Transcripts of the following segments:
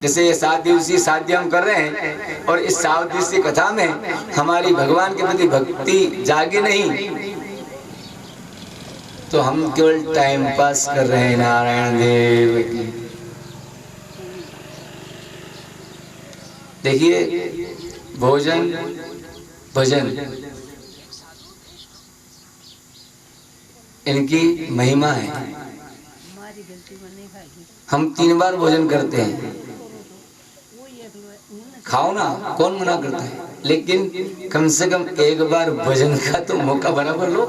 जैसे ये 7 दिवसीय शादी हम कर रहे हैं और इस 7 दिवसीय कथा में हमारी भगवान के प्रति भक्ति जागी नहीं तो हम केवल टाइम पास कर रहे हैं। नारायण देव की देखिए, भोजन भजन इनकी महिमा है। हम 3 बार भोजन करते हैं, खाओ ना, कौन मना करता है, लेकिन कम से कम 1 बार भजन का तो मौका बराबर लो।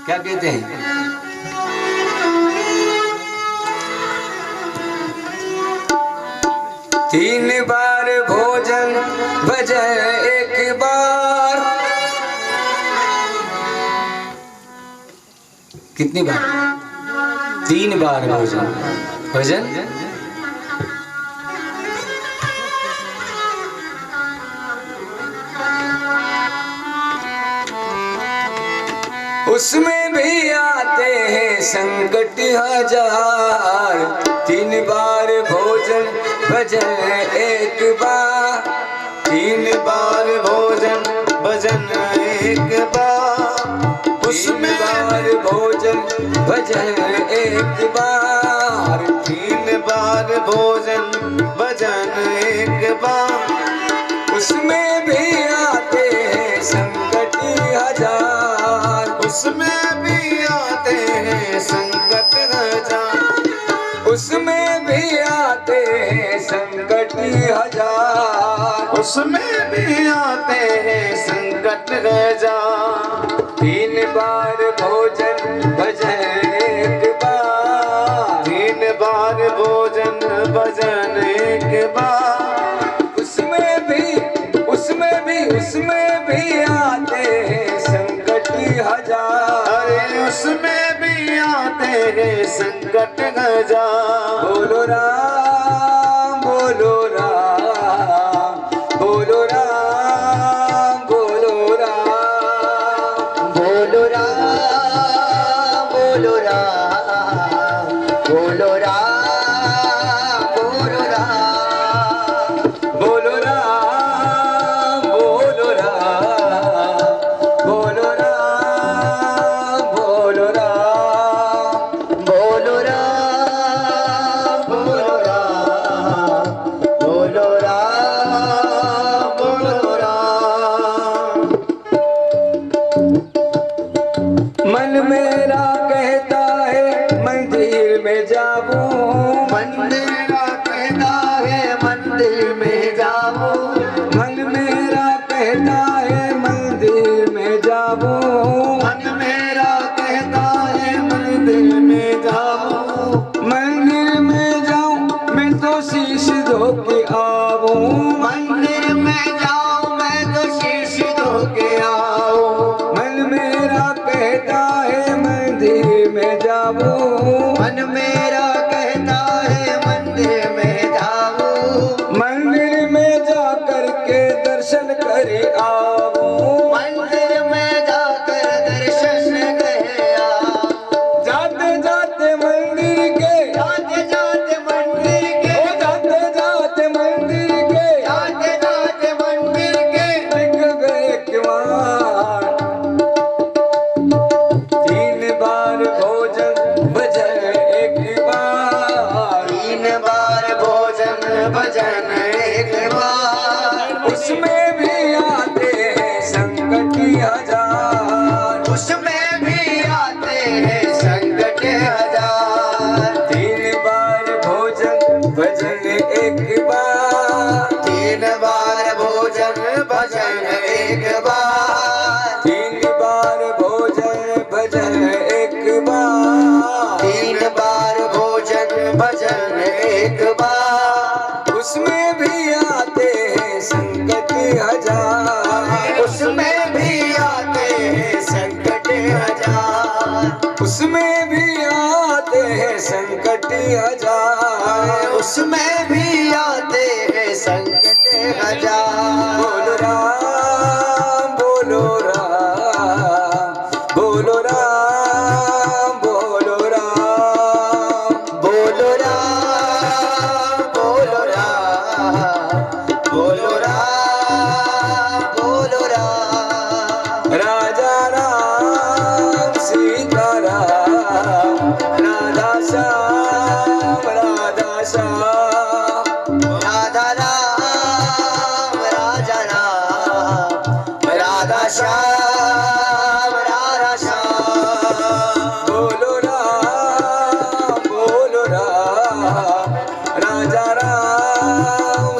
क्या कहते हैं? तीन बार भोजन भजन 1 बार। कितनी बार? 3 बार भोजन भजन। उसमें भी आते हैं संकट हजार। 3 बार भोजन भजन 1 बार। 3 बार भोजन भजन 1 बार। उसमें बार भोजन भजन 1 बार। 3 बार भोजन भजन 1 बार। उसमें भी आते हैं संकट हजार। उसमें भी आते हैं संकट हजार। उसमें भी आते हैं संकट हजार। उसमें भी आते हैं संकट हजार। 3 बार भोजन भजन 1 बार। 3 बार भोजन भजन 1 बार। उसमें भी आते हैं संकट हजार। अरे उसमें भी आते हैं संकट हजार। बोलो राम बोलो राम बोलो राम बोलो राम बोलो राम बोलो राम बोलो राम बोलो राम बोलो राम बोलो राम बोलो राम बोलो राम बोलो राम बोलो राम बोलो राम बोलो राम। मन मेरा कहता है मंदिर में जाऊं। मन मेरा कहता है मंदिर में जाओ। मन मेरा कहता है मंदिर में जाऊं। मन मेरा कहता है मंदिर में जाओ। मंदिर में जाऊं मैं तो शीश धो के आऊं। मंदिर में जाओ मैं तो शीश धो के आओ। मन मेरा कहता है मंदिर में जाऊं। मन मेरा कहता है मंदिर में जाओ। मंदिर में जा कर के दर्शन कर आऊं। मंदिर में जाकर दर्शन करे आओ। जाते जाते मंदिर के जाते जाते मंदिर के जाते जाते मंदिर के जाते जाते मंदिर के दिख गए किवाड़। 3 बार भोजन भजन 1 बार। 3 बार भोजन भजन 1 बार। उसमें भी आते हैं संकट हजार। उसमें भी आते हैं संकट हजार। 3 बार भोजन भजन 1 बार। 3 बार भोजन भजन 1 बार। 3 बार भोजन भजन 1 बार। 3 बार भोजन भजन 1 बार। उसमें भी आते हैं संकट हजार। उसमें भी आते हैं संकट हजार। उसमें भी आते हैं संकट हजार। उसमें भी आते हैं संकट हजार। बोलो राम बोलो राम बोलो राम बोलो राम बोलो राम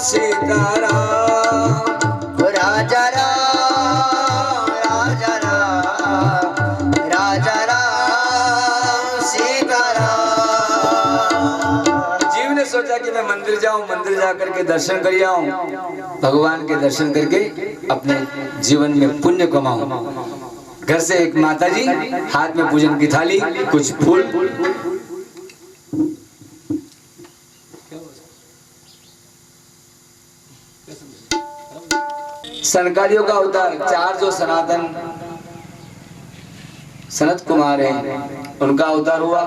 सीताराम राजा राम राजा राम राजा राम सीताराम। जीव ने सोचा कि मैं मंदिर जाऊं, मंदिर जाकर के दर्शन कर आऊं, भगवान के दर्शन करके अपने जीवन में पुण्य कमाऊं। घर से एक माताजी हाथ में पूजन की थाली, कुछ फूल, सनकादियों का अवतार, चार जो सनातन सनत कुमार हैं उनका अवतार हुआ।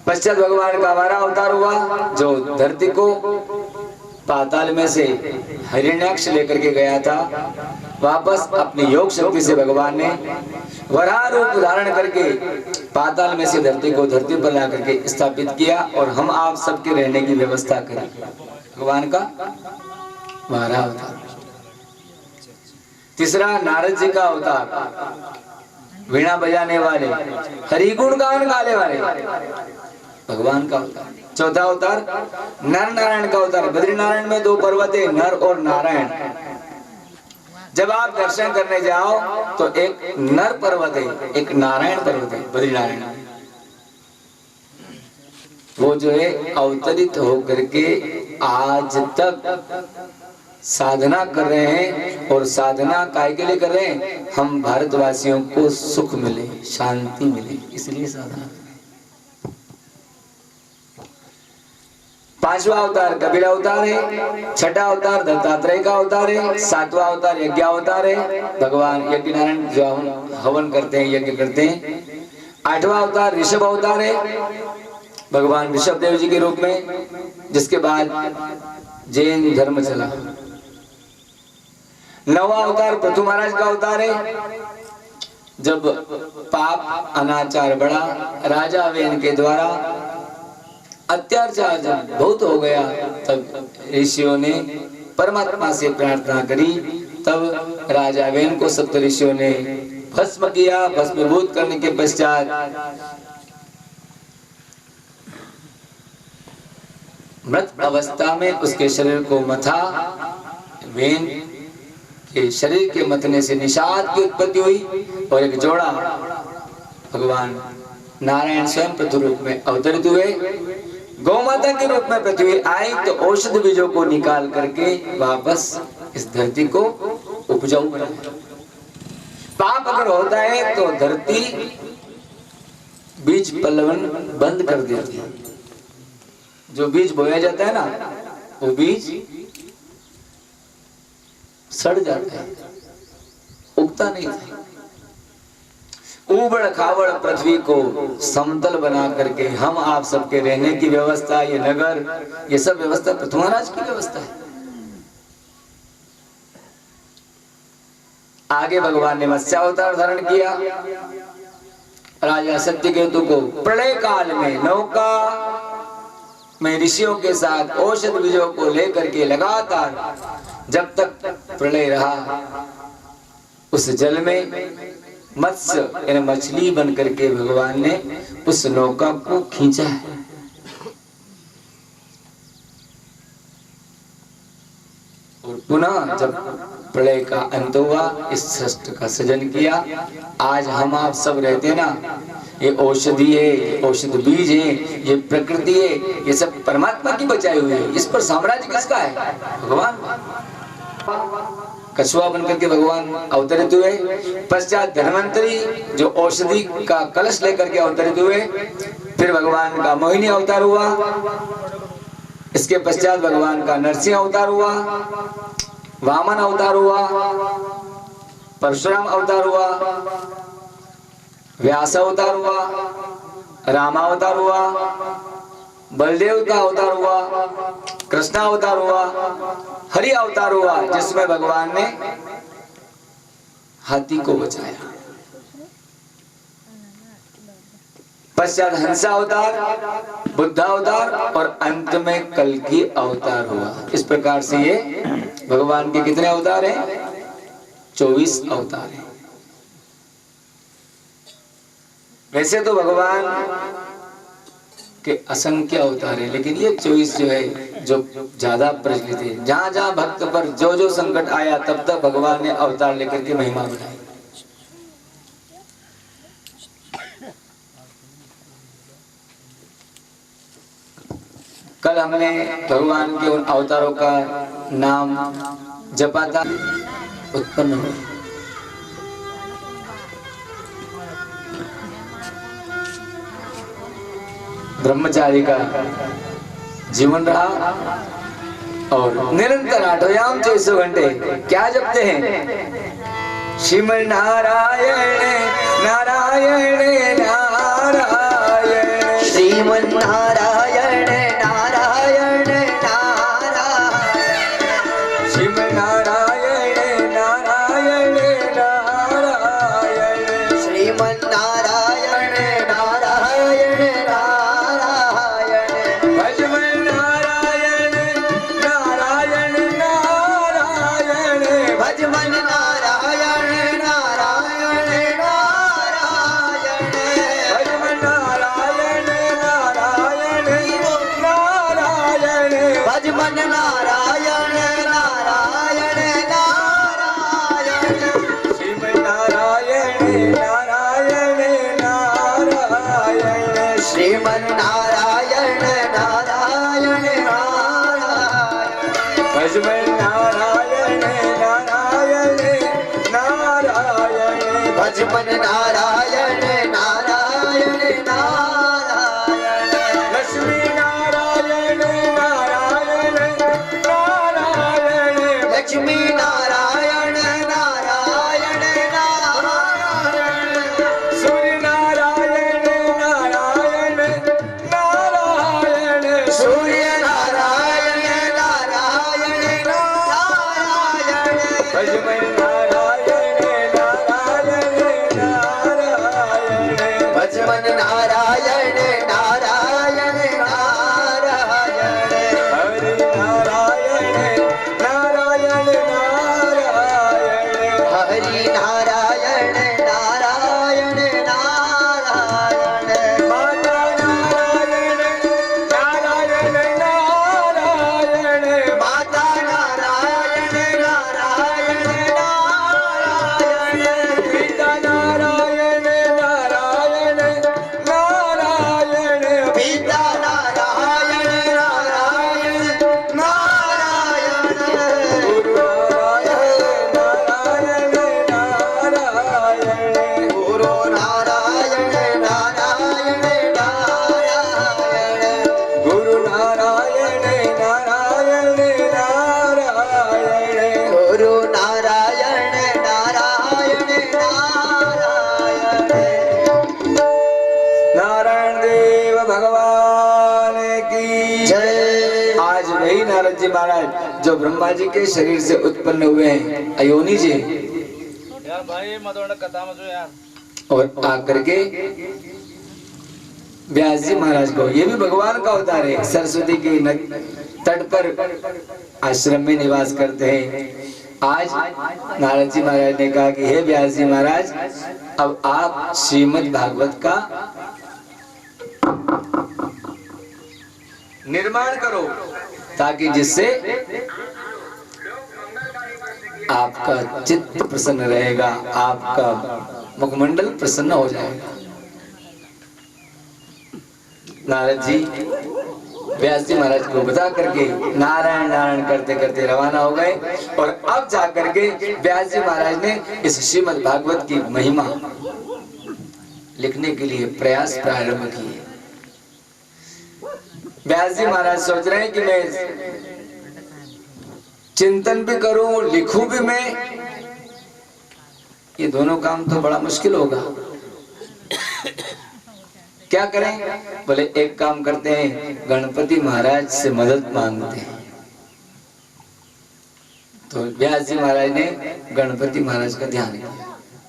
पश्चात भगवान का हमारा अवतार हुआ, जो धरती को पाताल में से हिरण्याक्ष लेकर के गया था, वापस अपनी योग शक्ति से भगवान ने वराह रूप धारण करके पाताल में से धरती को धरती पर ला करके स्थापित किया और हम आप सबके रहने की व्यवस्था करी। भगवान का वराह अवतार। तीसरा नारद जी का अवतार, वीणा बजाने वाले, हरिगुण गान गाने वाले, भगवान का अवतार। चौथा अवतार नर नारायण का अवतार। बद्रीनारायण में दो पर्वत है, नर और नारायण। जब आप दर्शन करने जाओ तो एक नर पर्वत है, एक नारायण पर्वत है, बद्रीनारायण। वो जो है अवतरित होकर के आज तक साधना कर रहे हैं, और साधना काय के लिए कर रहे हैं? हम भारतवासियों को सुख मिले, शांति मिले, इसलिए साधना कर रहे हैं। पांचवा अवतार कपिल अवतार है, छठा अवतार दत्तात्रेय का अवतार है, सातवां अवतार यज्ञ अवतार है, भगवान यज्ञ नारायण जो हवन करते हैं, यज्ञ करते हैं। आठवां अवतार ऋषभ अवतार है, भगवान ऋषभ देव जी के रूप में, जिसके बाद जैन धर्म चला। नवा अवतार पृथु महाराज का अवतार है, जब पाप अनाचार बढ़ा, राजा वेन के द्वारा अत्याचार जब बहुत हो गया, तब ऋषियों ने परमात्मा से प्रार्थना करी। तब राजा वेन को सप्त ऋषियों ने भस्म किया। भस्मीभूत करने के पश्चात मृत अवस्था में उसके शरीर को मथा। वेन के शरीर के मथने से निषाद की उत्पत्ति हुई और एक जोड़ा भगवान नारायण स्वयं पृथ्वी रूप में अवतरित हुए। गौ माता के रूप में पृथ्वी आई तो औषध बीजों को निकाल करके वापस इस धरती को उपजाऊ बनाया। पाप अगर होता है तो धरती बीज पल्लवन बंद कर देती है। जो बीज बोया जाता है ना, वो बीज सड़ जाता है, उगता नहीं था। उबड़ खाबड़ पृथ्वी को समतल बना करके हम आप सबके रहने की व्यवस्था, ये नगर, ये सब व्यवस्था पृथ्वी महाराज की व्यवस्था है। आगे भगवान ने मत्स्यावतार धारण किया। राजा सत्यकेतु को प्रलय काल में नौका में ऋषियों के साथ औषध बीजों को लेकर के लगातार जब तक प्रलय रहा, उस जल में मत्स्य यानी मछली बन करके भगवान ने उस नौका को खींचा है। और पुनः जब प्रलय का अंत हुआ, इस सृष्टि का सृजन किया। आज हम आप सब रहते हैं ना, ये औषधि है, ये औषध बीज है, ये प्रकृति है, ये सब परमात्मा की बचाई हुई है। इस पर साम्राज्य किसका है? भगवान। कछुआ बनकर के भगवान अवतरित हुए। पश्चात धन्वंतरी जो औषधि का कलश लेकर के अवतरित हुए। फिर भगवान का मोहिनी अवतार हुआ। इसके पश्चात भगवान का नरसिंह अवतार हुआ, वामन अवतार हुआ, परशुराम अवतार हुआ, व्यास अवतार हुआ, रामावतार हुआ, बलदेव का अवतार हुआ, कृष्ण अवतार हुआ, हरि अवतार हुआ, जिसमें भगवान ने हाथी को बचाया। पश्चात हंसा अवतार, बुद्ध अवतार और अंत में कल्कि अवतार हुआ। इस प्रकार से ये भगवान के कितने अवतार हैं? 24 अवतार हैं। वैसे तो भगवान के असंख्य अवतार है, लेकिन ये 24 जो है जो ज्यादा प्रचलित है। जहां जहां भक्त पर जो जो संकट आया तब तक भगवान ने अवतार लेकर के महिमा बनाई। कल हमने भगवान के उन अवतारों का नाम जपा था, उत्पन्न हुए। ब्रह्मचारी का जीवन रहा और निरंतर 8 याम 24 घंटे क्या जपते हैं? श्रीमन नारायण नारायण नारायण, श्रीमन नारायण नारायण नारायण, श्रीमन नारायण नारायण नारायण, श्रीमन नारायण नारायण नारायण, भजमन नारायण नारायण नारायण, भजमन नारायण नारायण नारायण, भजमन नारायण नारायण नारायण, भजमन नारायण नारायण नारायण, श्रीमन नारायण नारायण नारायण, श्रीमन नारायण नारायण नारायण, भजमन नारायण नारायण नारायण, भजमन नारायण नारायण नारायण, लक्ष्मी नारायण नारायण नारायण, लक्ष्मी नारायण नारायण नारायण, सूर्य नारायण नारायण नारायण, सूर्य नारायण नारायण नारायण, भजमन नारायण नारायण नारायण, भजमन नारायण नारायण नारायण, हरि नारायण नारायण नारायण, हरि नारायण नारायण नारायण, माता नारायण नारायण नारायण, माता नारायण नारायण नारायण, पिता नारायण नारायण नारायण, पिता नारायण नारायण नारायण, गुरु नारायण नारायण गुरु नारायण नारायण नारायण, गुरु गुरु नारायण नारायण नारायण, नारायण नारायण नारायण, नारायण देव भगवान की जय। आज वही नारद जी महाराज जो ब्रह्मा जी के शरीर से उत्पन्न हुए हैं, अयोनी जी, यार भाई मत कथा में जो यार और आकर के व्यास जी महाराज को, ये भी भगवान का अवतार है, सरस्वती के तट पर आश्रम में निवास करते हैं। आज नारद जी महाराज ने कहा कि हे व्यास जी महाराज, अब आप श्रीमद् भागवत का निर्माण करो, ताकि जिससे आपका चित्त प्रसन्न रहेगा, आपका मुखमंडल प्रसन्न हो जाएगा। नारद जी व्यास जी महाराज को बता करके नारायण नारायण करते करते रवाना हो गए, और अब जाकर के व्यास जी महाराज ने इस श्रीमद् भागवत की महिमा लिखने के लिए प्रयास प्रारंभ किए। व्यास जी महाराज सोच रहे हैं कि मैं चिंतन भी करूं, लिखूं भी मैं, ये दोनों काम तो बड़ा मुश्किल होगा। क्या करें? बोले एक काम करते हैं, गणपति महाराज से मदद मांगते हैं। तो व्यास जी महाराज ने गणपति महाराज का ध्यान किया।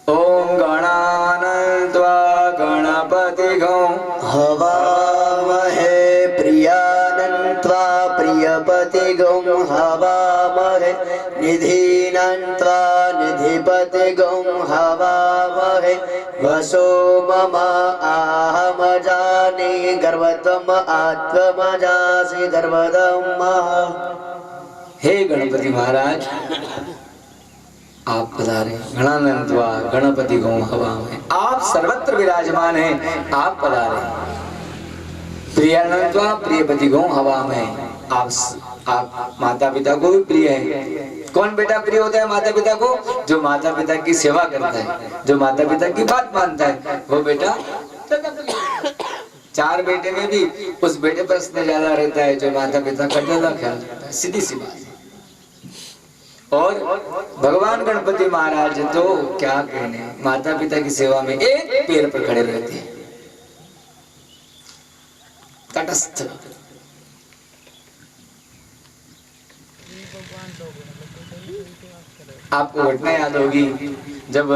ओम गणानन्त्वा गणपतिगं हवामहे प्रियानन्त्वा प्रिय प्रियपति गौं हवामहे निधीनां त्वा निधिपति गौं हवामहे वसो मम आहमजानि गर्वत्वम् आत्मजासि गर्वदम्। हे गणपति महाराज आप पधारे। गणानंदवा गणपति गौ हवा में, आप सर्वत्र विराजमान हैं, आप पधारे। प्रियानंदवा प्रियपति गौ हवा में, आप माता पिता को भी प्रिय हैं। कौन बेटा प्रिय होता है माता पिता को? जो माता पिता की सेवा करता है, जो माता पिता की बात मानता है, वो बेटा चार बेटे में भी उस बेटे पर स्नेह ज्यादा रहता है जो माता पिता का ज्यादा ख्याल रखता है। सीधी सी बात। और भगवान गणपति महाराज तो क्या कहने, माता पिता की सेवा में एक पैर पर खड़े रहते हैं, तटस्थ। आपको घटना याद होगी, जब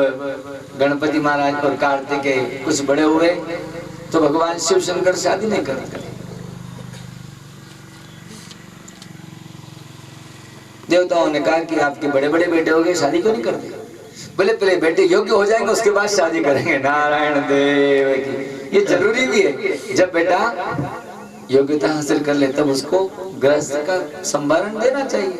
गणपति महाराज और कार्तिकेय कुछ बड़े हुए तो भगवान शिव शंकर शादी नहीं करते। देवताओं ने कहा कि आपके बड़े बड़े बेटे हो गए, शादी क्यों नहीं करते? बोले पहले बेटे योग्य हो जाएंगे उसके बाद शादी करेंगे। नारायण देव की। ये जरूरी भी है, जब बेटा योग्यता हासिल कर ले तब उसको गृहस्थ का संभारण देना चाहिए।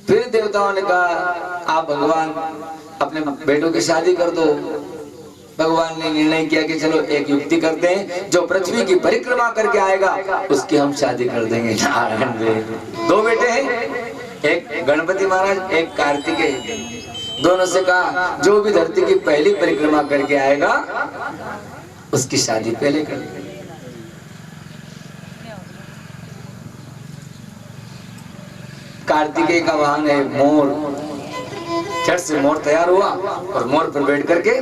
फिर देवताओं ने कहा आप भगवान अपने बेटों की शादी कर दो। भगवान ने निर्णय किया कि चलो एक युक्ति करते हैं, जो पृथ्वी की परिक्रमा करके आएगा उसकी हम शादी कर देंगे। नारायण देव। दो बेटे हैं, एक गणपति महाराज एक कार्तिकेय। दोनों से कहा जो भी धरती की पहली परिक्रमा करके आएगा उसकी शादी पहले कर देंगे। कार्तिकेय का वाहन है मोर। झट से मोर तैयार हुआ और मोर पर बैठ करके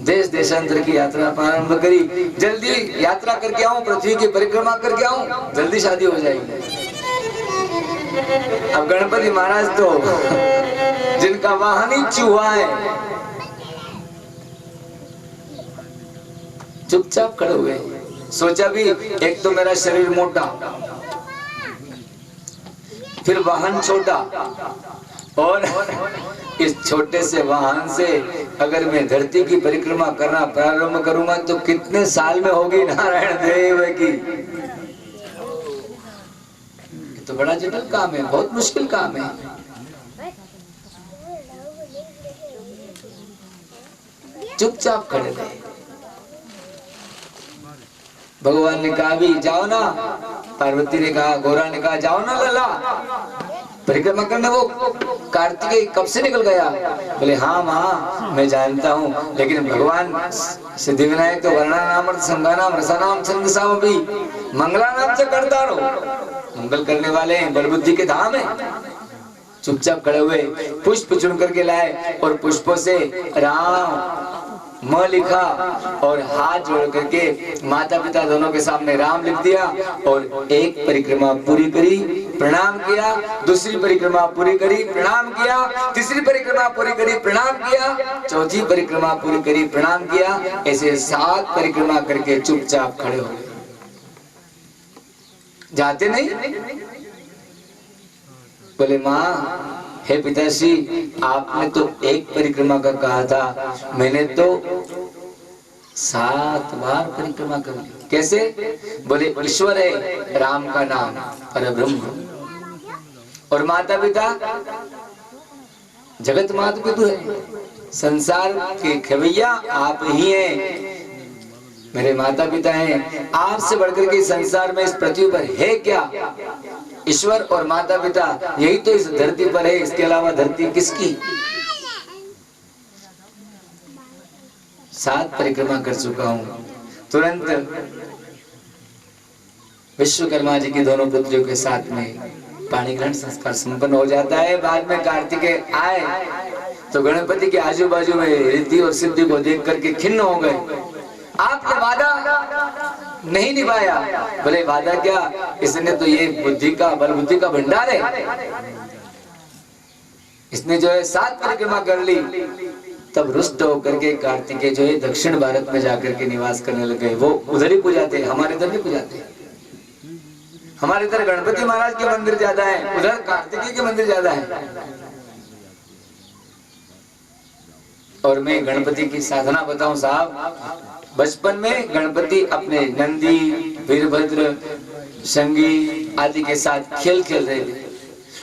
देश देशांतर की यात्रा प्रारंभ करी। जल्दी यात्रा करके आऊं, पृथ्वी की परिक्रमा करके आऊं, जल्दी शादी हो जाएगी। अब गणपति महाराज तो जिनका वाहन ही चूहा है, चुपचाप खड़े हुए। सोचा भी एक तो मेरा शरीर मोटा, फिर वाहन छोटा, और इस छोटे से वाहन से अगर मैं धरती की परिक्रमा करना प्रारंभ करूंगा तो कितने साल में होगी। नारायण देव की। तो बड़ा जटिल काम है, बहुत मुश्किल काम है। चुपचाप खड़े रहे। भगवान ने कहा भी जाओ ना, पार्वती ने कहा, गौरा ने कहा जाओ ना लला परिक्रमा करने। वो कार्तिकेय कब से निकल गया? बोले हाँ माँ मैं जानता हूँ, लेकिन भगवान सिद्धि विनायक तो वर्णा नाम संगा नाम रसा नाम छंद भी मंगला नाम से करता रहो। मंगल करने वाले हैं, बल बुद्धि के धाम है। चुपचाप खड़े हुए, पुष्प चुन करके लाए और पुष्पों से राम म लिखा और हाथ जोड़ करके माता पिता दोनों के सामने राम लिख दिया और एक परिक्रमा पूरी करी, प्रणाम किया। दूसरी परिक्रमा पूरी करी, प्रणाम किया। तीसरी परिक्रमा पूरी करी, प्रणाम किया। चौथी परिक्रमा पूरी करी, प्रणाम किया। ऐसे 7 परिक्रमा करके चुपचाप खड़े हो गए। जाते नहीं। बोले माँ हे पिताश्री आपने तो एक परिक्रमा का कहा था, मैंने तो 7 बार परिक्रमा कर ली। कैसे? बोले ईश्वर है राम का नाम परब्रह्म, और माता पिता जगत माता पिता है, संसार के खेवैया आप ही हैं। मेरे माता पिता हैं, आपसे बढ़कर के संसार में इस पृथ्वी पर है क्या? ईश्वर और माता पिता यही तो इस धरती पर है, इसके अलावा धरती किसकी? 7 परिक्रमा कर चुका हूं। तुरंत विश्वकर्मा जी की दोनों पुत्रियों के साथ में पाणी ग्रहण संस्कार संपन्न हो जाता है। बाद में कार्तिकेय आए तो गणपति के आजू बाजू में रिद्धि और सिद्धि को देख करके खिन्न हो गए। आपने वादा नहीं निभाया। बोले वादा क्या, इसने तो ये बुद्धि का बल बुद्धि का भंडार है, इसने जो है 7 परिक्रमा कर ली। तब रुष्ट होकर के कार्तिकेय जो है दक्षिण भारत में जाकर के निवास करने लग गए। वो उधर ही पूजाते, हमारे इधर नहीं पूजाते। हमारे इधर गणपति महाराज के मंदिर ज्यादा है, उधर कार्तिकेय के मंदिर ज्यादा है। और मैं गणपति की साधना बताऊं साहब, बचपन में गणपति अपने नंदी, वीरभद्र, शंगी आदि के साथ खेल खेल रहे थे,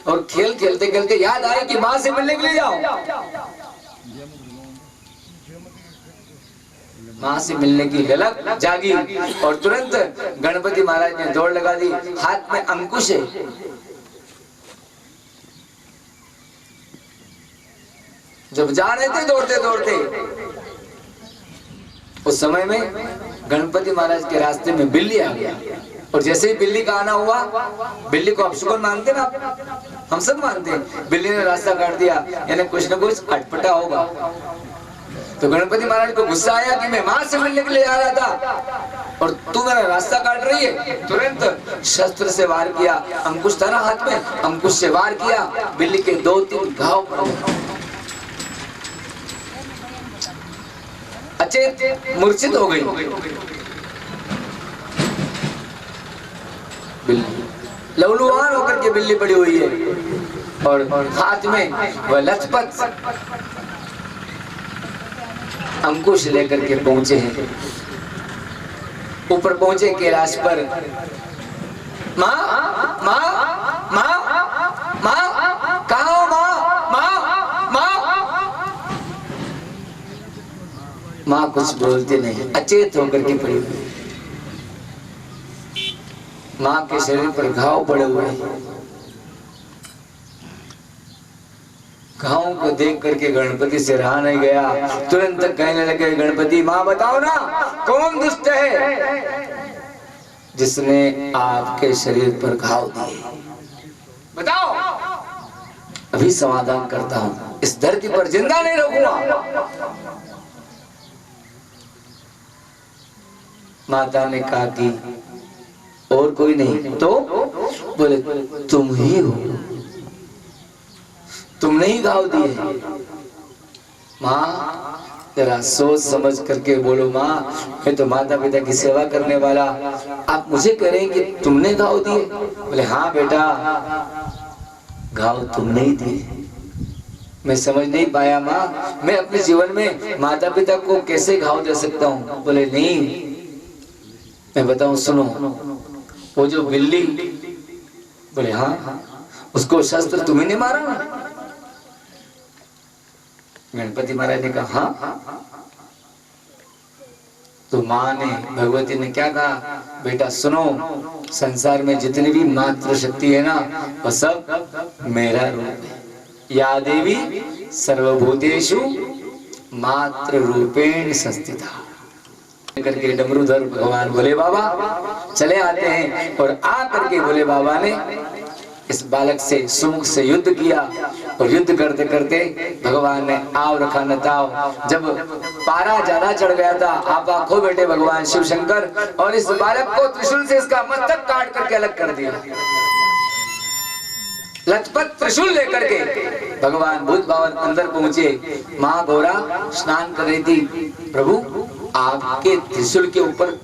और खेल खेलते खेलते याद आया कि माँ से मिलने के लिए जाओ। माँ से मिलने की ललक जागी और तुरंत गणपति महाराज ने दौड़ लगा दी। हाथ में अंकुश है, जब जा रहे थे दौड़ते दौड़ते, उस समय में गणपति महाराज के रास्ते में बिल्ली आ गया। और जैसे ही बिल्ली का आना हुआ, बिल्ली को अपशकुन मानते ना, हम सब मानते हैं, बिल्ली ने रास्ता काट दिया, यानी कुछ न कुछ अटपटा होगा। तो गणपति महाराज को गुस्सा आया कि मैं मां से मिलने के लिए आ रहा था और तू मेरा रास्ता काट रही है। तुरंत शस्त्र से वार किया, अंकुश था ना हाथ में, अंकुश से वार किया, बिल्ली के 2-3 घाव पड़े, अचेत मूर्छित हो गई बिल्ली। लहूलुहान होकर के बिल्ली पड़ी हुई है और हाथ में वह लचपत अंकुश लेकर के पहुंचे हैं। ऊपर पहुंचे कैलाश पर। माँ माँ माँ माँ, कहाँ हो माँ? माँ माँ, माँ कुछ बोलते नहीं, अचेत होकर के पड़ी हुई। माँ के शरीर पर घाव पड़े हुए हैं। घावों को देख करके गणपति से रहा नहीं गया, तुरंत कहने लगे, गणपति माँ बताओ ना, कौन दुष्ट है जिसने आपके शरीर पर घाव दिए, बताओ, अभी समाधान करता हूं, इस धरती पर जिंदा नहीं रहूंगा। माता ने कहा कि और कोई नहीं, तो बोले तुम ही हो, तुमने ही घाव दिए। माँ जरा सोच समझ करके बोलो, माँ मैं तो माता पिता की सेवा करने वाला, आप मुझे कह रहे हैं कि तुमने घाव दिए? बोले हाँ बेटा, घाव तुमने ही दिए। मैं समझ नहीं पाया माँ, मैं अपने जीवन में माता पिता को कैसे घाव दे सकता हूँ? बोले नहीं, मैं बताऊं सुनो, वो जो बिल्ली, बोले हाँ, उसको शस्त्र तुम्ही ने मारा ना? गणपति महाराज ने कहा हाँ। तो माँ ने, भगवती ने क्या कहा, बेटा सुनो, संसार में जितनी भी मातृ शक्ति है ना, वो सब मेरा रूप है। या देवी सर्वभूतेषु मातृ रूपेण संस्थिता करके डमरूधर भगवान भोले बाबा चले आते हैं और आ करके भोले बाबा ने इस बालक से सुमुख से युद्ध किया। और युद्ध करते करते भगवान ने आव रखा न ताव। जब पारा ज्यादा चढ़ गया था, आप आंखों बैठे भगवान शिव शंकर, और इस बालक को त्रिशूल से इसका मस्तक काट करके अलग कर दिया। लचपत त्रिशूल लेकर के भगवान भूत भवन अंदर पहुंचे। माँ गौरा स्नान कर रही थी। प्रभु आपके त्रिशूल के ऊपर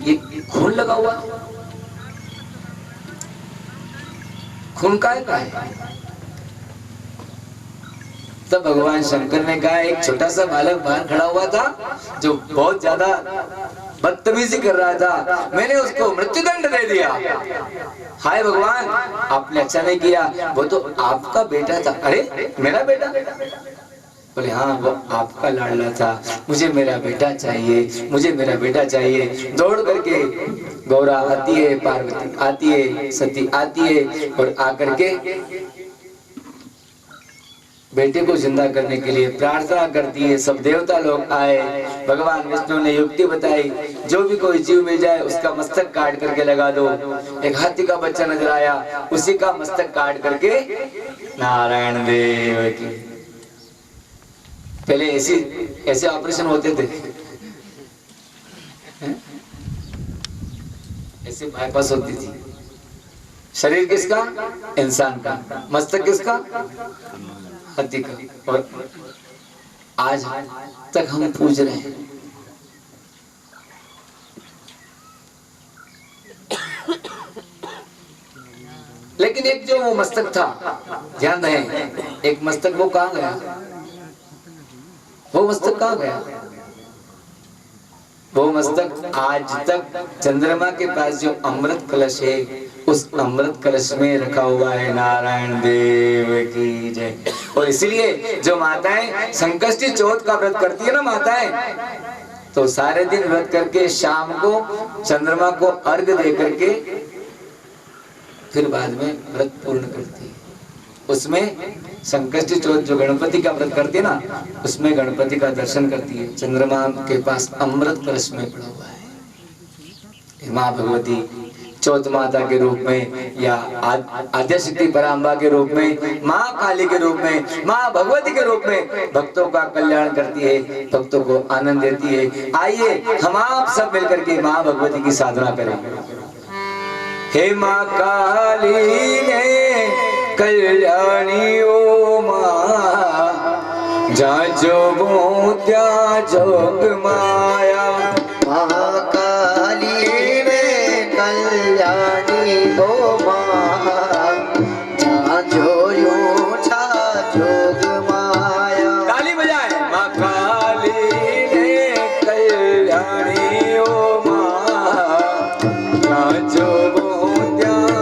ये खून लगा हुआ, खून का है? तब भगवान शंकर ने कहा, एक छोटा सा बालक बाहर खड़ा हुआ था जो बहुत ज्यादा बदतमीजी कर रहा था, मैंने उसको मृत्युदंड दे दिया। हाय भगवान, आपने अच्छा नहीं किया, वो तो आपका बेटा था। अरे मेरा बेटा? बोले हाँ, वो आपका लाडला था, मुझे मेरा बेटा चाहिए, मुझे मेरा बेटा चाहिए। दौड़ करके गौरा आती है, पार्वती आती है, सती आती है और आकर के बेटे को जिंदा करने के लिए प्रार्थना करती है। सब देवता लोग आए, भगवान विष्णु ने युक्ति बताई, जो भी कोई जीव मिल जाए उसका मस्तक काट करके लगा दो। एक हाथी का बच्चा नजर आया, उसी का मस्तक काट करके नारायण देव की। पहले ऐसे ऑपरेशन होते थे, ऐसे बाईपास होती थी। शरीर किसका? इंसान का। मस्तक किसका? हाथी का। और आज तक हम पूज रहे हैं। लेकिन एक जो वो मस्तक था, ध्यान रहे, एक मस्तक वो कहाँ गया? वो मस्तक कहाँ गया? वो मस्तक आज तक चंद्रमा के पास जो अमृत कलश है, उस अमृत कलश में रखा हुआ है। नारायण देव की जय। और इसीलिए जो माताएं संकष्टी चौथ का व्रत करती है ना माताएं, तो सारे दिन व्रत करके शाम को चंद्रमा को अर्घ दे करके फिर बाद में व्रत पूर्ण करती है। उसमें संकष्टी चौथ जो गणपति का व्रत करती है ना, उसमें गणपति का दर्शन करती है। चंद्रमा के पास अमृत कलश में पड़ा हुआ है। माँ भगवती चौथ माता के रूप में या आद्यशक्ति पराम्बा के रूप में, माँ काली के रूप में, माँ भगवती के रूप में भक्तों का कल्याण करती है, भक्तों को आनंद देती है। आइए हम आप सब मिलकर के माँ भगवती की साधना करें। हे माँ काली ने कल्याणी ओ माँ, जहाँ जो त्या जोग माया। माँ काली ने कल्याणी ओ माँ, जहाँ जो यूठा जोग माया। ताली बजाए। माँ काली ने कल्याणी ओ माँ, जहाँ जो काली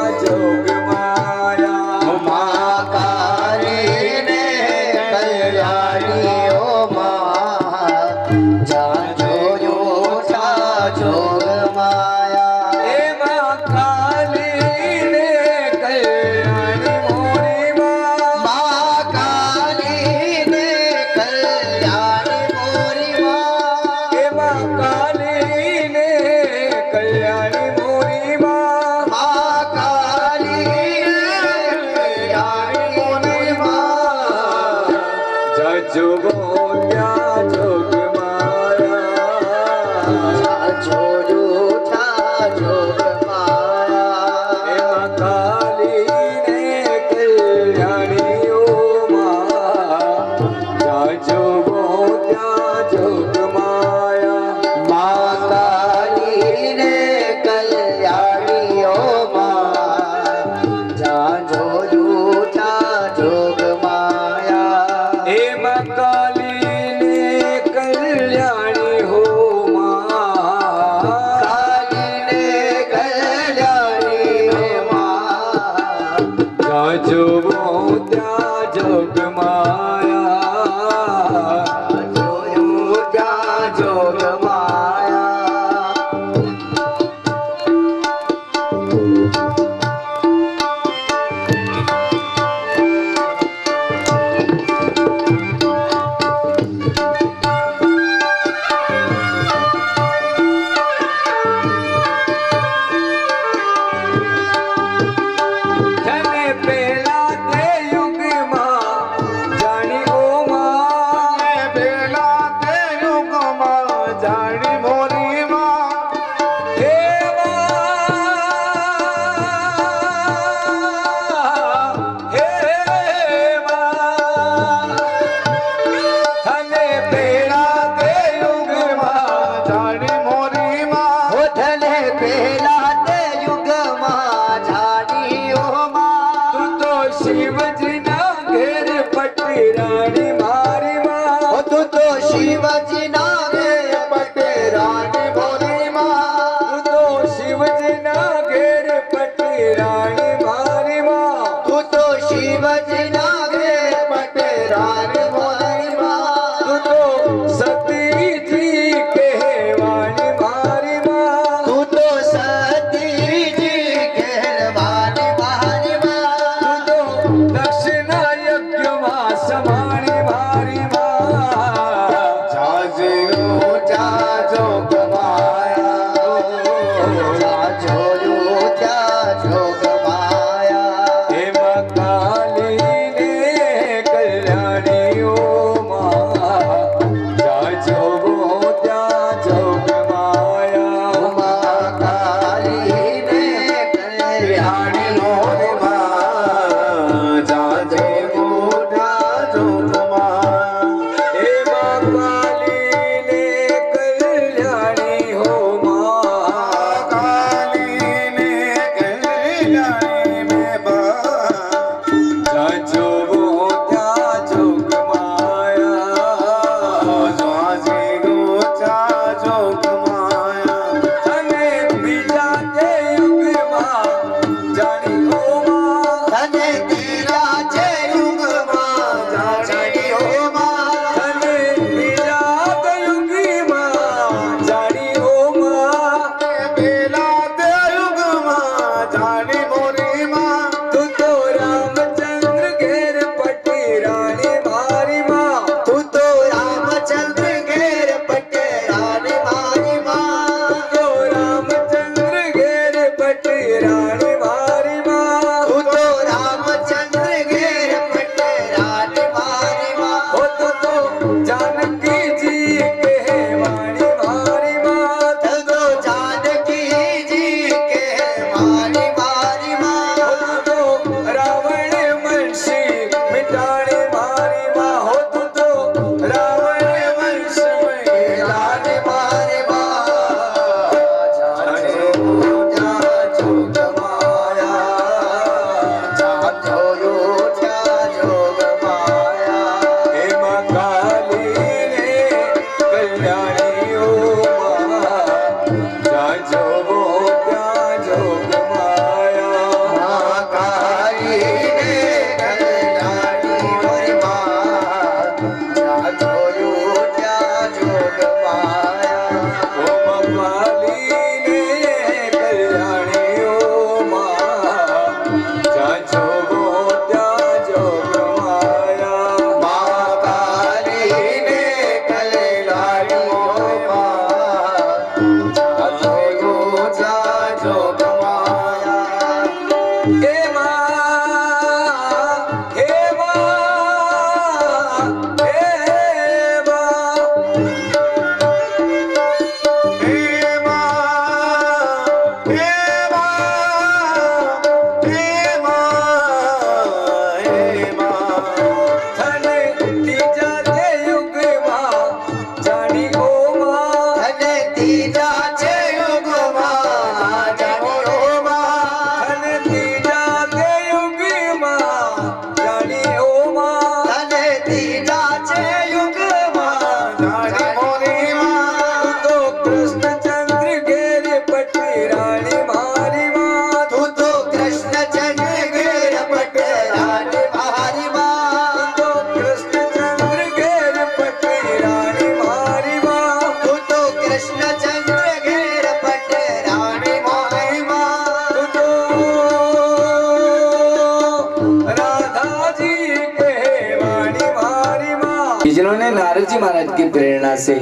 जिन्होंने नारद जी महाराज की प्रेरणा से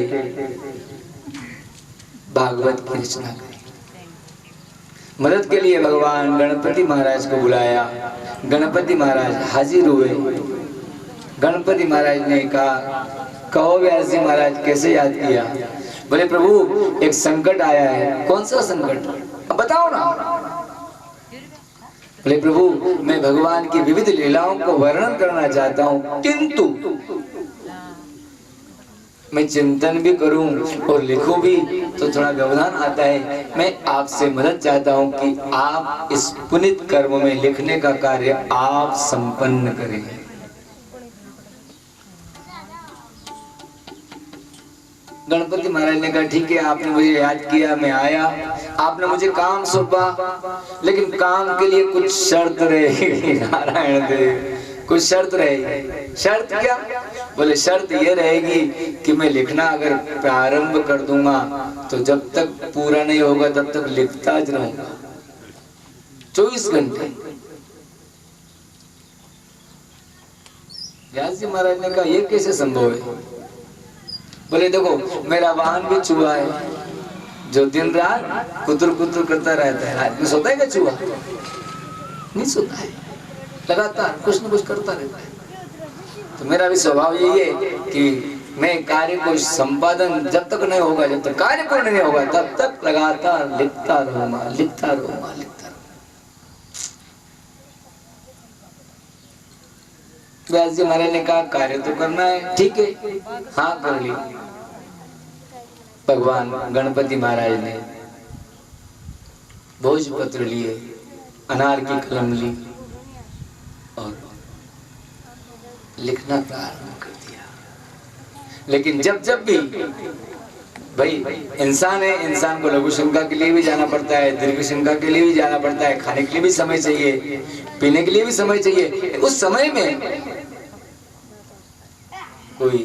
भागवत की रचना करी। मदद के लिए भगवान गणपति महाराज को बुलाया। गणपति महाराज हाजिर हुए। गणपति महाराज ने कहा, कहो व्यास जी महाराज कैसे याद किया? बोले प्रभु एक संकट आया है। कौन सा संकट? अब बताओ ना। बोले प्रभु मैं भगवान की विविध लीलाओं को वर्णन करना चाहता हूँ, किंतु मैं चिंतन भी करूं और लिखूं भी तो थोड़ा व्यवधान आता है। मैं आपसे मदद चाहता हूं कि आप इस पुनित कर्म में लिखने का कार्य आप संपन्न करें। गणपति महाराज ने कहा ठीक है, आपने मुझे याद किया, मैं आया, आपने मुझे काम सौंपा, लेकिन काम के लिए कुछ शर्त रहेगी। नारायण देव, कुछ शर्त रहेगी। शर्त क्या? बोले शर्त ये रहेगी कि मैं लिखना अगर प्रारंभ कर दूंगा तो जब तक पूरा नहीं होगा तब तक लिखता ज रहूंगा 24 घंटे। व्यास जी महाराज ने कहा ये कैसे संभव है? बोले देखो मेरा वाहन भी चूहा है जो दिन रात कुतर कुतर करता रहता है। रात में सोता है क्या चूहा? नहीं सोता है, लगातार कुछ न कुछ करता रहता है। तो मेरा भी स्वभाव यही है कि मैं कार्य को संपादन जब तक नहीं होगा, जब तक कार्य पूर्ण नहीं होगा तब तक लगातार लिखता रहूंगा, लिखता रहूंगा, लिखता रहूंगा। व्यास जी महाराज ने कहा कार्य तो करना है, ठीक है, हाँ कर ली। भगवान गणपति महाराज ने भोजपत्र लिए, अनार की कलम ली और लिखना प्रारंभ कर दिया। लेकिन जब भी भाई इंसान है, इंसान को लघु शंका के लिए भी जाना पड़ता है, दीर्घ शंका के लिए भी जाना पड़ता है, खाने के लिए भी समय चाहिए, पीने के लिए भी समय चाहिए। उस समय में कोई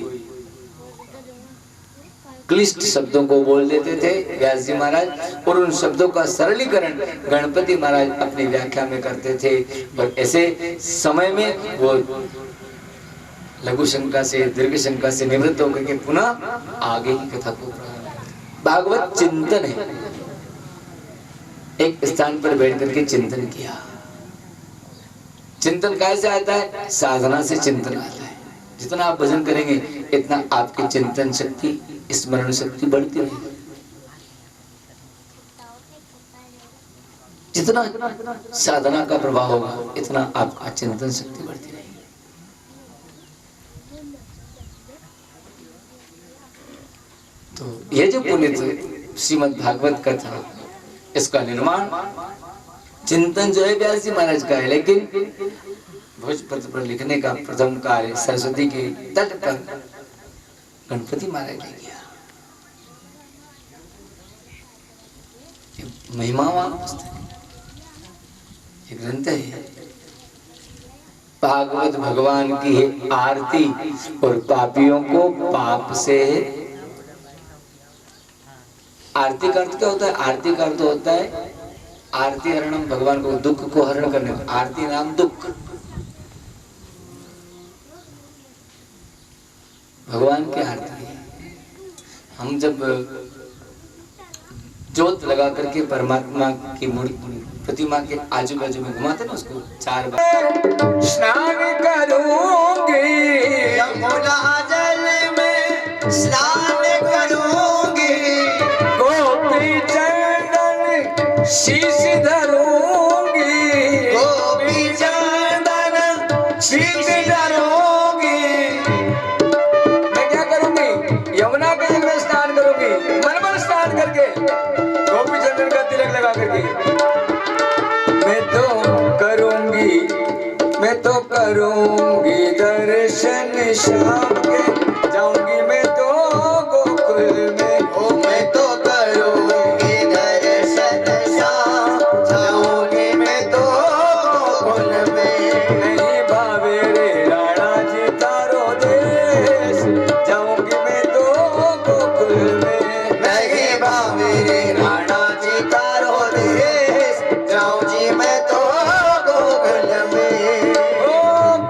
क्लिष्ट शब्दों को बोल देते थे व्यास जी महाराज, और उन शब्दों का सरलीकरण गणपति महाराज अपनी व्याख्या में करते थे। और ऐसे समय में वो लघु शंका से, दीर्घ शंका से निवृत्त होकर के पुनः आगे की कथा को भागवत चिंतन है। एक स्थान पर बैठ करके चिंतन किया। चिंतन कैसे आता है? साधना से चिंतन आता है। जितना आप भजन करेंगे इतना आपकी चिंतन शक्ति, स्मरण शक्ति बढ़ती रहेगी। जितना साधना का प्रभाव होगा इतना आपका चिंतन शक्ति बढ़ती रहेगी। तो ये जो पुनित श्रीमद् भागवत कथा, इसका निर्माण चिंतन जो है व्यास जी महाराज का है, लेकिन भोजपत्र पर लिखने का प्रथम कार्य सरस्वती के तट पर गणपति महाराज ने किया। महिमावान पुस्तक, ये ग्रंथ है। भागवत भगवान की है आरती और पापियों को पाप से। आरती का अर्थ क्या होता है? आरती का अर्थ होता है आरती हरणम, भगवान को दुख को हरण करने का। आरती नाम दुख, भगवान की आरती है। हम जब जोत लगा करके परमात्मा की मूर्ति प्रतिमा के आजू बाजू में घुमाते ना, उसको 4 बार स्नान करूंगी, यमुना जल में स्नान करूंगी, गोपी चंदन शीश धरूंगी, गोपी चंदन शीश धरूंगी। मैं क्या करूंगी? यमुना के जल में स्नान करूंगी, मन स्नान करके, गोपी चंदन का तिलक लगा करके। मैं तो करूंगी दर्शन शाम के, जाऊंगी मैं तो गोकुल में। ओ मैं तो करूंगी दर्शन शाम, जाऊंगी मैं तो गोकुल में। नहीं भावे रे राणा जी तारो देश, जाऊंगी मैं तो गोकुल में। नहीं भावे रे राणा जी तारो देश, जाऊं जी मैं तो गोकुल में।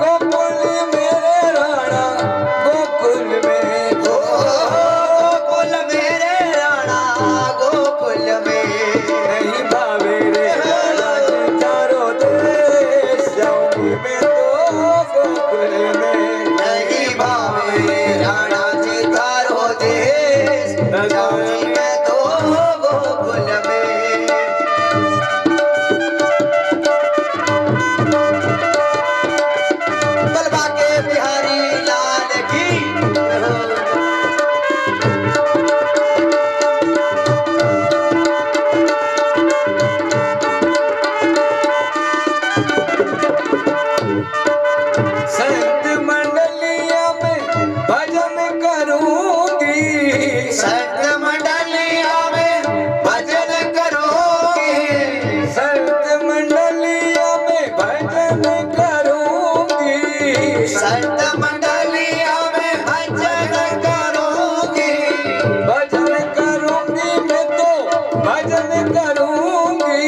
गोकुल मेरे राणा, गोकुल गोकुल में नहीं भावे राणा जी तारो देश जाऊं जी मैं तो गोकुल में। बलवा के बिहारी लाल की संत मंडलिया में भजन करूंगी, संत मंडलिया में भजन करोगे, संत मंडलिया में भजन करूंगी, संत मंडलिया में भजन करोगे, भजन करूंगी मैं तो भजन करूंगी,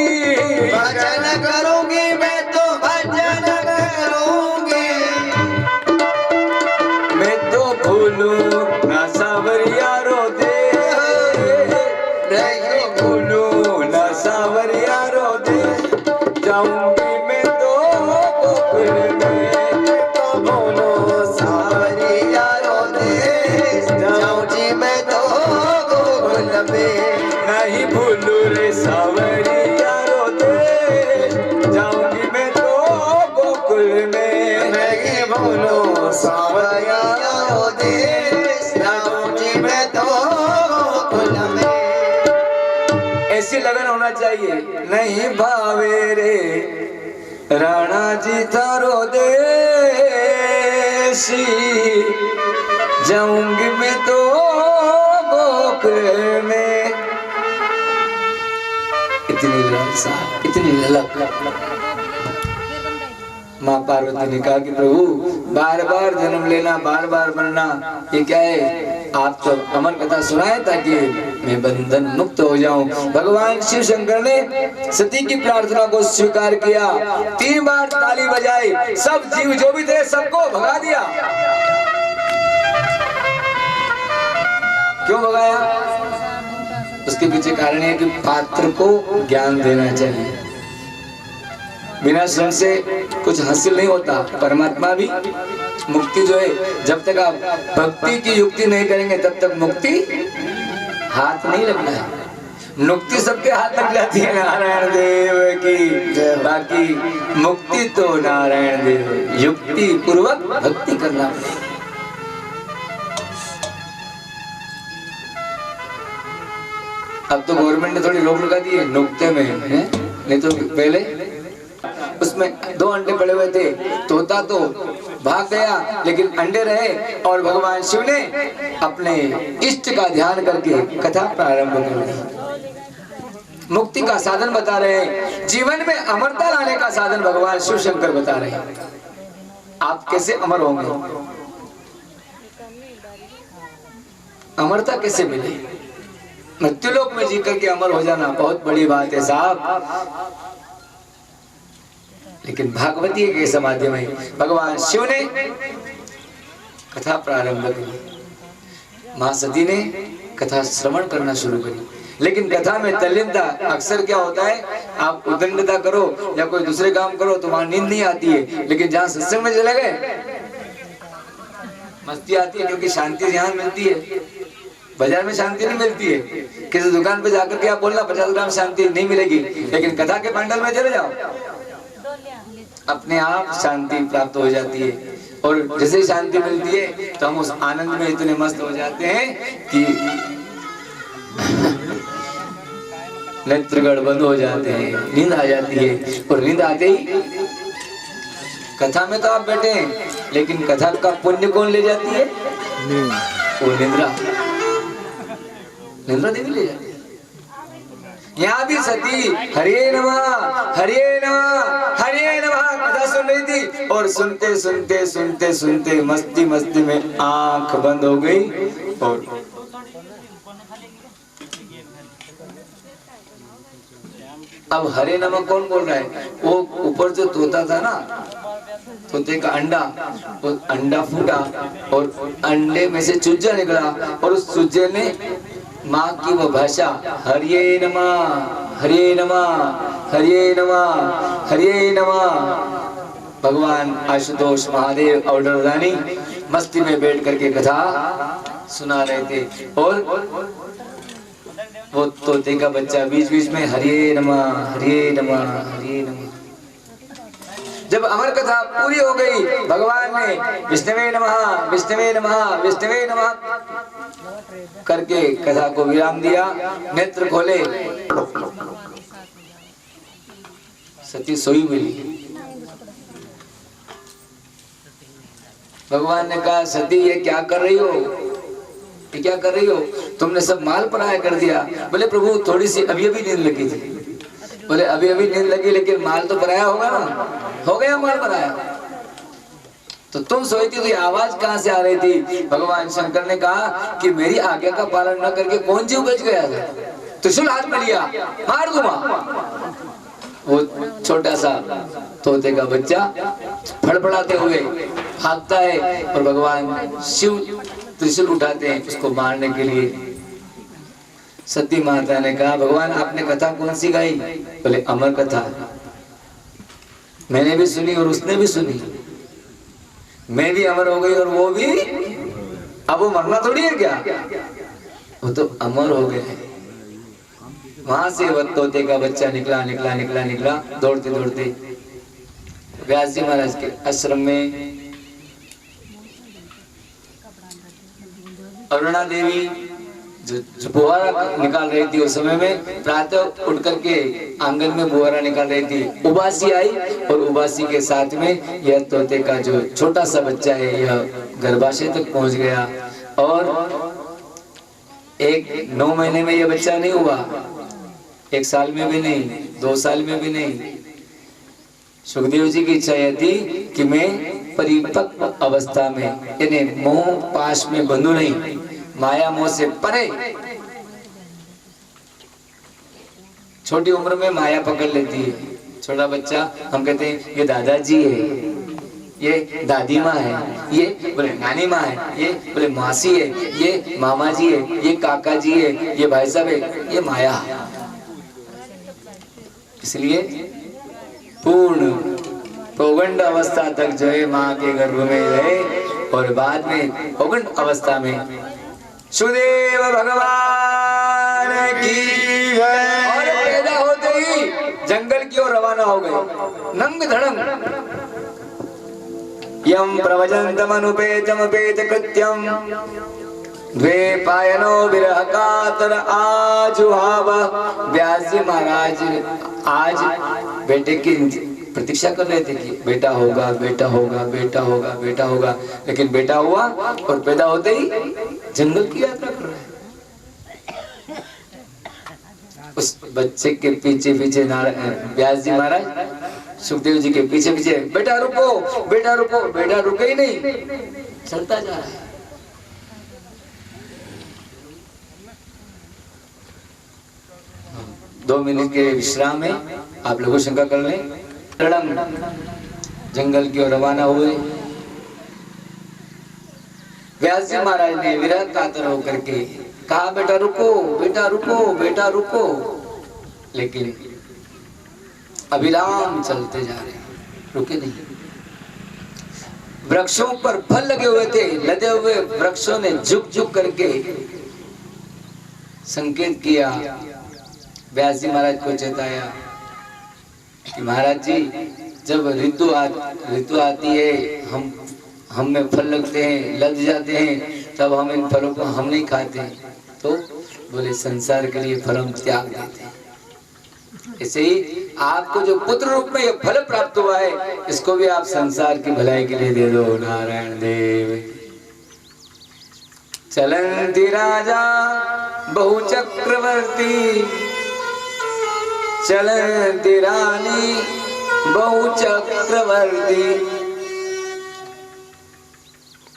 भजन करूंगी मैं तो भजन करूंगी। मैं तो भूलूं ना सावरिया रो दे, नहीं भूलूं ना सावरिया रो दे, जाऊंगी मैं तो गोकुल में, तो बोलो सावरिया रो देश जाऊं जी मैं तो गोकुल में। नहीं भूलू रे सावरिया रो दे, जाऊंगी मैं तो गोकुल में, नहीं बोलो सावरिया रो देश जाऊं जी मैं तो गोकुल में। ऐसी लगन होना चाहिए। नहीं भावे रे राणा जी थारो देसी, जाऊंगी मैं तो गोकुल में। इतनी लालसा, इतनी ललक। माँ पार्वती ने कहा कि प्रभु बार बार जन्म लेना, बार बार मरना, ये क्या है? आप तो अमर कथा सुनाए ताकि मैं बंधन मुक्त हो जाऊं। भगवान शिव शंकर ने सती की प्रार्थना को स्वीकार किया, 3 बार ताली बजाई, सब जीव जो भी थे सबको भगा दिया। क्यों भगाया? उसके पीछे कारण है कि पात्र को ज्ञान देना चाहिए। बिना श्रम से कुछ हासिल नहीं होता। परमात्मा भी मुक्ति जो है, जब तक आप भक्ति की युक्ति नहीं करेंगे तब तक मुक्ति हाथ नहीं लगना है। मुक्ति सबके हाथ लग जाती है, नारायण देव की। बाकी मुक्ति तो नारायण देव, युक्ति पूर्वक भक्ति करना पड़ेगा। अब तो गवर्नमेंट ने थोड़ी रोक लगा दी है नुक्ते में, है? नहीं तो पहले उसमें 2 अंडे पड़े हुए थे, तोता तो भाग गया लेकिन अंडे रहे, और भगवान शिव ने अपने इष्ट का ध्यान करके कथा प्रारंभ कर दी। मुक्ति का साधन बता रहे हैं, जीवन में अमरता लाने का साधन भगवान शिव शंकर बता रहे हैं। आप कैसे अमर होंगे? अमरता कैसे मिले? मृत्युलोक में जीकर के अमर हो जाना बहुत बड़ी बात है साहब। लेकिन भागवती के समाधि में भगवान शिव ने कथा प्रारंभ करी, मां सती ने कथा श्रवण करना शुरू करी। लेकिन कथा में तल्लीनता अक्सर क्या होता है, आप उद्दंडता करो या कोई दूसरे काम करो तो वहां नींद नहीं आती है, लेकिन जहां सत्संग में चले गए मस्ती आती है, क्योंकि शांति यहाँ मिलती है। बाजार में शांति नहीं मिलती है। किसी दुकान पे जाकर के आप बोलना 50 ग्राम शांति नहीं मिलेगी, लेकिन कथा के पंडाल में चले जाओ अपने आप शांति प्राप्त हो जाती है। और जैसे ही शांति मिलती है तो हम उस आनंद में इतने मस्त हो जाते हैं कि नेत्रगढ़ बंद हो जाते हैं, नींद आ जाती है। और नींद आते ही कथा में तो आप बैठे हैं, लेकिन कथा का पुण्य कौन ले जाती है? वो निद्रा, निद्रा देवी ले जाती है। यहाँ भी सती हरे नमः हरे नमः हरे नमः कथा सुन रही थी, और सुनते सुनते सुनते सुनते मस्ती मस्ती में आंख बंद हो गई। और अब हरे नमः कौन बोल रहा है? वो ऊपर जो तोता था ना, तोते का अंडा, वो अंडा फूटा और अंडे में से चूजा निकला, और उस चूजे ने माँ की वो भाषा हरे नमः हरे नमः हरे नमः हरे नमः भगवान आशुतोष महादेव और रानी मस्ती में बैठ करके कथा सुना रहे थे और वो तोते का बच्चा बीच बीच में हरे नमः हरे नमः हरे नमः। जब अमर कथा पूरी हो गई भगवान ने विष्णवे नमः विष्णवे नमः विष्णवे नमः करके कथा को विराम दिया। नेत्र खोले, सती सोई मिली। भगवान ने कहा सती ये क्या कर रही हो, ये क्या कर रही हो, तुमने सब माल पराया कर दिया। बोले प्रभु थोड़ी सी अभी अभी नींद लगी थी। बोले अभी अभी नींद लगी लेकिन माल तो पराया होगा ना, हो गया माल पराया। तो तुम सोई थी तो ये आवाज कहां से आ रही थी। भगवान शंकर ने कहा कि मेरी आज्ञा का पालन न करके कौन जीव बच गया था, त्रिशूल हाथ में लिया मार दूंगा। वो छोटा सा तोते का बच्चा फड़फड़ाते हुए भागता है और भगवान शिव त्रिशूल उठाते हैं उसको मारने के लिए। सती माता ने कहा भगवान आपने कथा कौन सी गाई। बोले अमर कथा, मैंने भी सुनी और उसने भी सुनी, मैं भी अमर हो गई और वो भी। अब वो मरना थोड़ी है क्या, वो तो अमर हो गए। वहां से वो तोते का बच्चा निकला निकला निकला निकला दौड़ते दौड़ते व्यास जी महाराज के आश्रम में। अरुणा देवी जो बुहारा निकाल रही थी उस समय में प्रातः उठ करके आंगन में बुहारा निकाल रही थी। उबासी आई और उबासी के साथ में यह तोते का जो छोटा सा बच्चा है यह गर्भाशय तक पहुंच गया और 9 महीने में यह बच्चा नहीं हुआ, 1 साल में भी नहीं, 2 साल में भी नहीं। सुखदेव जी की इच्छा यह थी कि मैं परिपक्व अवस्था में यानी मोह पाश में बंधु नहीं, माया मोह से परे। छोटी उम्र में माया पकड़ लेती है छोटा बच्चा। हम कहते हैं ये दादाजी है, ये दादी माँ है, ये बोले नानी माँ है, ये बोले मासी है, ये मामा जी है, ये काका जी है, ये भाई साहब है, ये माया। इसलिए पूर्ण पौगंड अवस्था तक जो है माँ के गर्भ में रहे और बाद में पौगंड अवस्था में सुदेव भगवान की और पैदा होते ही जंगल की ओर रवाना हो गए नंग धड़ंग। यम प्रवचन्तमनुपेतमपेत कृत्यम द्वे पायनो विरह कातर आजुहाव। व्यास जी महाराज आज बेटे की प्रतीक्षा कर रहे थे कि बेटा होगा बेटा होगा बेटा होगा बेटा होगा, लेकिन बेटा हुआ और पैदा होते ही जंगल की यात्रा कर रहे हैं। उस बच्चे के पीछे पीछे व्यास जी महाराज सुखदेव जी के पीछे पीछे बेटा रुको बेटा रुको, बेटा रुके ही नहीं, चलता जा रहा है। दो मिनट के विश्राम में आप लोगों शंका कर लें। जंगल की ओर रवाना हुए। व्यास जी महाराज ने विरह कातर होकर के कहा बेटा रुको बेटा रुको बेटा रुको, लेकिन अविराम चलते जा रहे हैं, रुके नहीं। वृक्षों पर फल लगे हुए थे, लदे हुए वृक्षों ने झुक झुक करके संकेत किया, व्यास जी महाराज को चेताया कि महाराज जी जब ऋतु आती है हम में फल लगते हैं, लद जाते हैं, तब हम इन फलों को हम नहीं खाते, तो बोले संसार के लिए फल हम त्याग देते हैं। ऐसे ही आपको जो पुत्र रूप में ये फल प्राप्त हुआ है इसको भी आप संसार की भलाई के लिए दे दो। नारायण देव। चलंती राजा बहु चक्रवर्ती, चलंती रानी बहु चक्रवर्ती,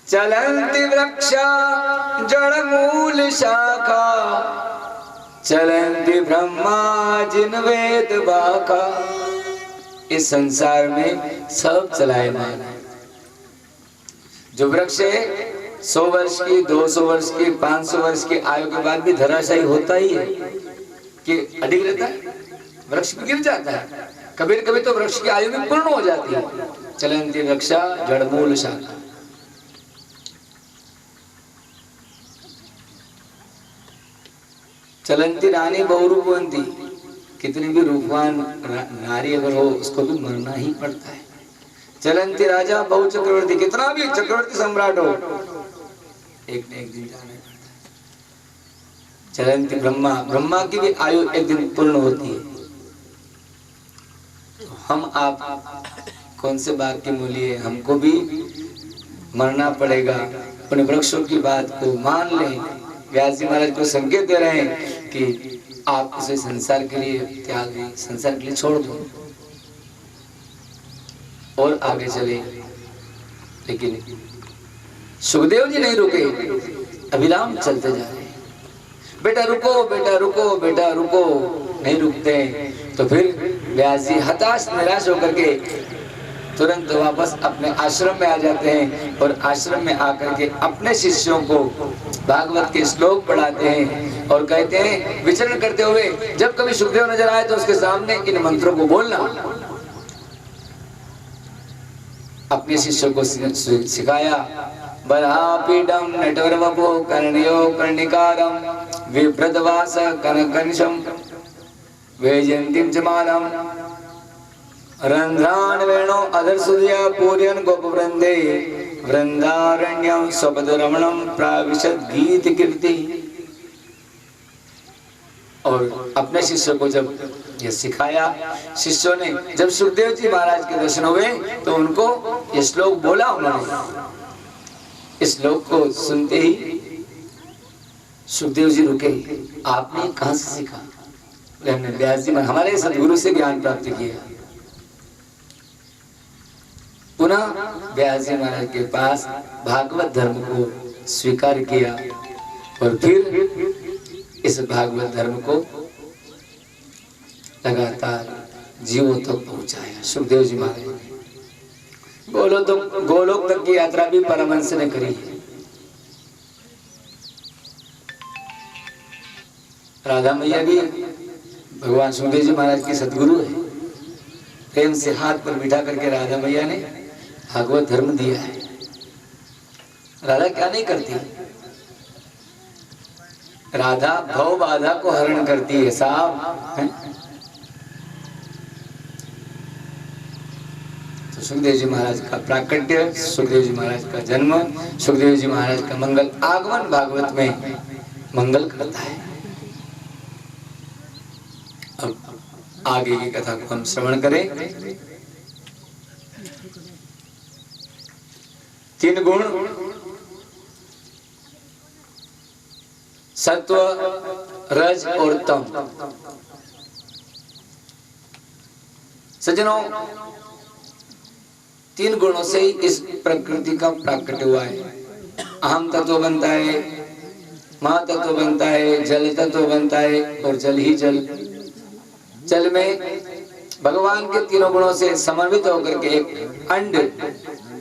चलंती वृक्षा जड़ मूल शाखा, चलंती ब्रह्मा जिन वेद बाका। इस संसार में सब चलायमान है। जो वृक्ष है 100 वर्ष की, 200 वर्ष की, 500 वर्ष की आयु के बाद भी धराशायी होता ही है कि अडिग रहता है, वृक्ष गिर जाता है। कभी कभी तो वृक्ष की आयु भी पूर्ण हो जाती है, चलंती रक्षा जड़मूल शाखा। चलंती रानी बहुरूपवंती, कितनी भी रूपवान नारी अगर हो उसको भी मरना ही पड़ता है। चलंती राजा बहु चक्रवर्ती, कितना भी चक्रवर्ती सम्राट हो एक न एक दिन जाना पड़ता है। चलंती ब्रह्मा, ब्रह्मा की भी आयु एक दिन पूर्ण होती है। हम आप कौन से बाग की मूली है, हमको भी मरना पड़ेगा। अपने वृक्षों की बात को मान लें। व्यास जी महाराज को संकेत दे रहे हैं कि आप उसे संसार के लिए त्याग दें, संसार के लिए छोड़ दो और आगे चले। लेकिन सुखदेव जी नहीं रुके, अभिराम चलते जा रहे हैं। बेटा रुको, बेटा रुको, बेटा रुको, नहीं रुकते। तो फिर व्यास जी हताश निराश होकर के तुरंत वापस अपने आश्रम में आ जाते हैं और आश्रम में आकर के अपने शिष्यों को भागवत के श्लोक पढ़ाते हैं और कहते हैं विचरण करते हुए जब कभी सुखदेव नजर आए तो उसके सामने इन मंत्रों को बोलना। अपने शिष्यों को सिखाया। बरापीडम नटवरवपो कर्णयो कर्णिकारम विभ्रतवास कनकनिशम वैजयंतीम जमानम रंध्रान वेणो अधर सुधिया पूर्यन गोप वृंदे वृंदारण्यम स्वपद रमणम प्राविशद गीत कीर्ति। और अपने शिष्यों को जब ये सिखाया, शिष्यों ने जब सुखदेव जी महाराज के दर्शन हुए तो उनको ये श्लोक बोला उन्होंने। इस श्लोक को सुनते ही सुखदेव जी रुके। आपने कहां से सीखा? हमने व्यास जी हमारे सदगुरु से ज्ञान प्राप्त किया। पुनः व्यास जी महाराज के पास भागवत धर्म को स्वीकार किया और फिर इस भागवत धर्म को लगातार जीवों तक पहुंचाया सुखदेव जी महाराज ने। गोलोक तक की यात्रा भी परमहंस ने करी है। राधा मैया भी भगवान सुखदेव जी महाराज की सदगुरु है। प्रेम से हाथ पर बिठा करके राधा मैया ने भागवत धर्म दिया है। राधा क्या नहीं करती? राधा भव बाधा को हरण करती है साहब। तो सुखदेव जी महाराज का प्राकट्य, सुखदेव जी महाराज का जन्म, सुखदेव जी महाराज का मंगल आगमन भागवत में मंगल करता है। अब आगे की कथा को हम श्रवण करें। 3 गुण सत्व, रज और तम। सज्जनों, 3 गुणों से ही इस प्रकृति का प्राकट्य हुआ है। अहम तत्व बनता है, महा तत्व बनता है, जल तत्व बनता है और जल ही जल। जल में भगवान के 3 गुणों से समन्वित होकर के एक अंड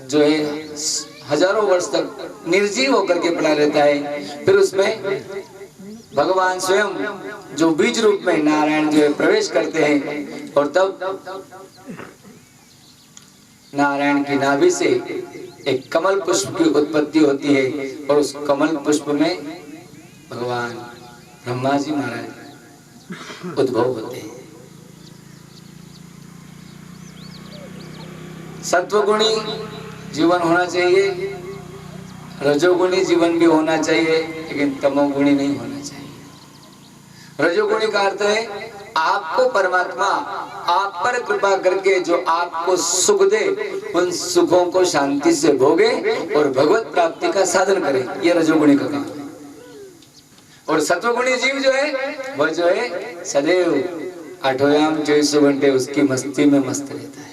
जो है हजारों वर्ष तक निर्जीव होकर के पड़ा रहता है। फिर उसमें भगवान स्वयं जो बीज रूप में नारायण जो है प्रवेश करते हैं और तब नारायण की नाभि से एक कमल पुष्प की उत्पत्ति होती है और उस कमल पुष्प में भगवान ब्रह्मा जी महाराज उद्भव होते हैं। सत्वगुणी जीवन होना चाहिए, रजोगुणी जीवन भी होना चाहिए, लेकिन तमोगुणी नहीं होना चाहिए। रजोगुणी का अर्थ है आपको परमात्मा आप पर कृपा करके जो आपको सुख दे, उन सुखों को शांति से भोगे और भगवत प्राप्ति का साधन करे। ये रजोगुणी का काम है। और सत्वगुणी जीव जो है वह जो है सदैव 8 24 घंटे उसकी मस्ती में मस्त रहता है।